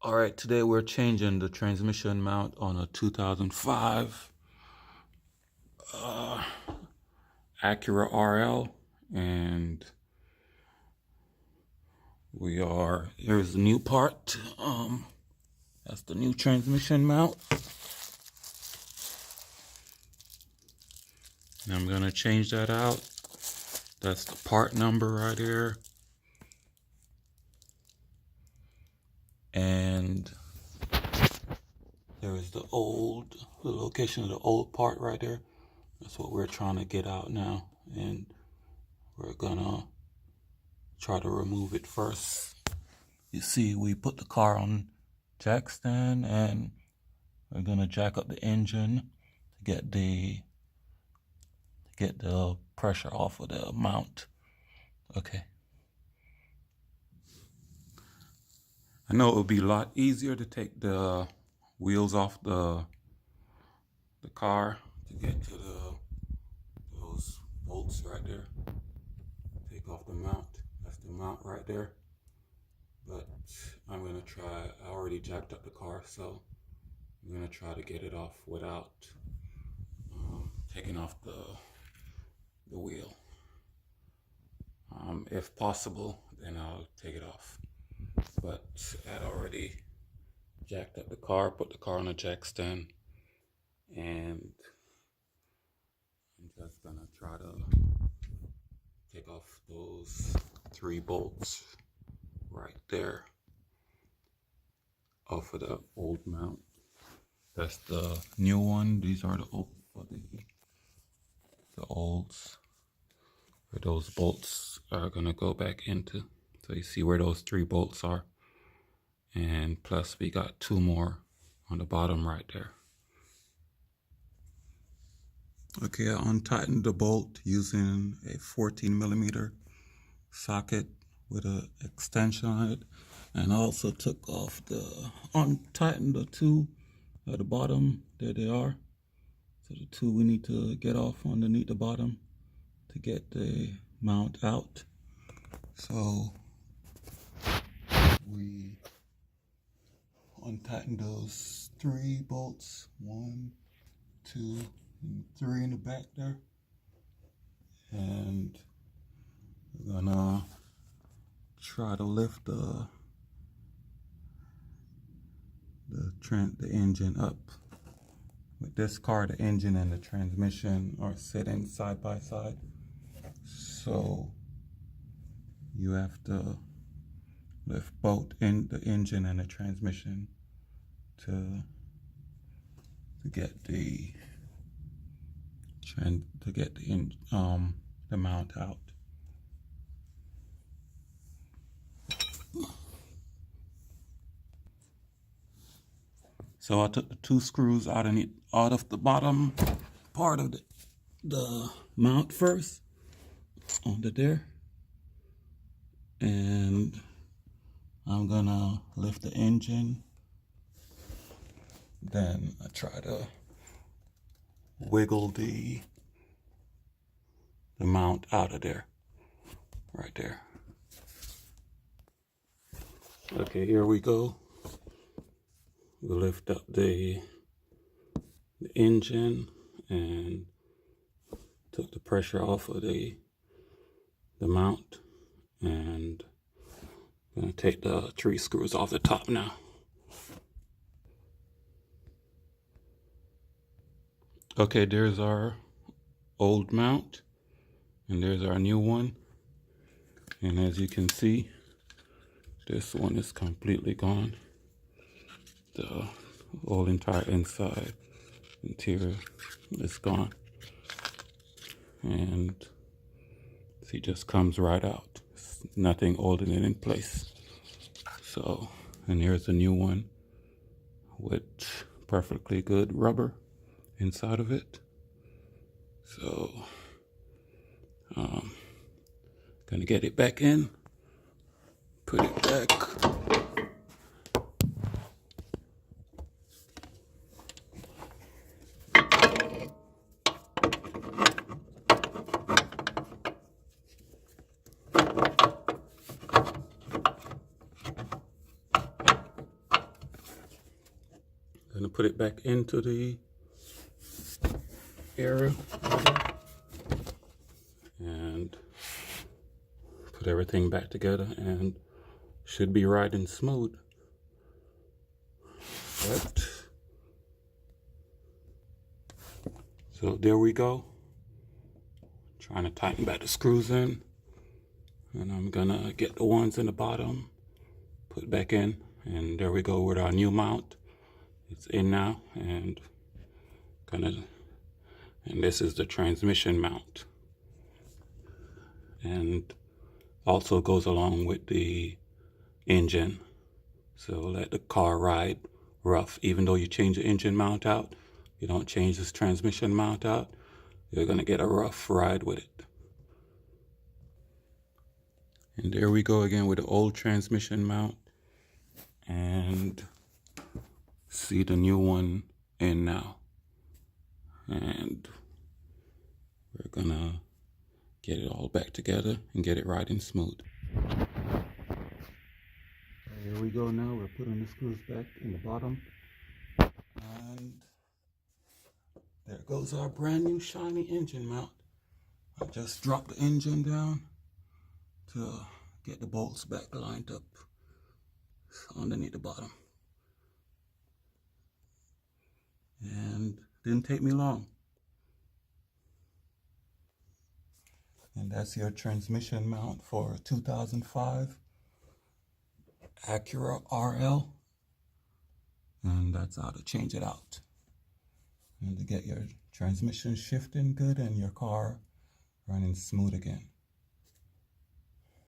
All right, today we're changing the transmission mount on a 2005 Acura RL, and here's the new part. That's the new transmission mount. And I'm gonna change that out. That's the part number right here. And there's the location of the old part right there. That's what we're trying to get out now. And we're gonna try to remove it first. You see, we put the car on jack stand, and we're gonna jack up the engine to get the pressure off of the mount. Okay. I know it would be a lot easier to take the wheels off the car to get to those bolts right there. Take off the mount. That's the mount right there. But I'm gonna try. I already jacked up the car, so I'm gonna try to get it off without taking off the wheel. If possible, then I'll take it off. But I'd already jacked up the car, put the car on a jack stand, and I'm just gonna try to take off those 3 bolts right there off of the old mount. That's the new one. These are the old for the olds, where those bolts are gonna go back into. So you see where those 3 bolts are, and plus we got 2 more on the bottom right there. Okay, I untightened the bolt using a 14mm socket with an extension on it, and I also untightened the 2 at the bottom. There they are. So the 2 we need to get off underneath the bottom to get the mount out. So we untighten those 3 bolts, 1, 2, and 3 in the back there, and we're gonna try to lift the engine up. With this car, the engine and the transmission are sitting side by side, so you have to lift both the engine and the transmission to get the mount out. So I took the 2 screws out of the bottom part of the mount first onto there, and I'm gonna lift the engine. Then I try to wiggle the mount out of there, right there. Okay, here we go. We lift up the engine and took the pressure off of the mount, and I'm gonna take the 3 screws off the top now. Okay, there's our old mount, and there's our new one. And as you can see, this one is completely gone. The whole entire interior is gone. And see, just comes right out. It's nothing holding it in place. So, and here's a new one with perfectly good rubber inside of it. So gonna get it back in, put it back. gonna put it back into the area and put everything back together, and should be riding smooth. But so there we go. Trying to tighten back the screws in, and I'm gonna get the ones in the bottom put back in, and there we go with our new mount. It's in now, and this is the transmission mount, and also goes along with the engine, so let the car ride rough. Even though you change the engine mount out, you don't change this transmission mount out, you're gonna get a rough ride with it. And there we go again with the old transmission mount, and see the new one in now. And we're gonna get it all back together and get it riding smooth. Here we go now. We're putting the screws back in the bottom, and there goes our brand new shiny engine mount. I just dropped the engine down to get the bolts back lined up underneath the bottom, and didn't take me long. And that's your transmission mount for a 2005 Acura RL, and that's how to change it out and to get your transmission shifting good and your car running smooth again.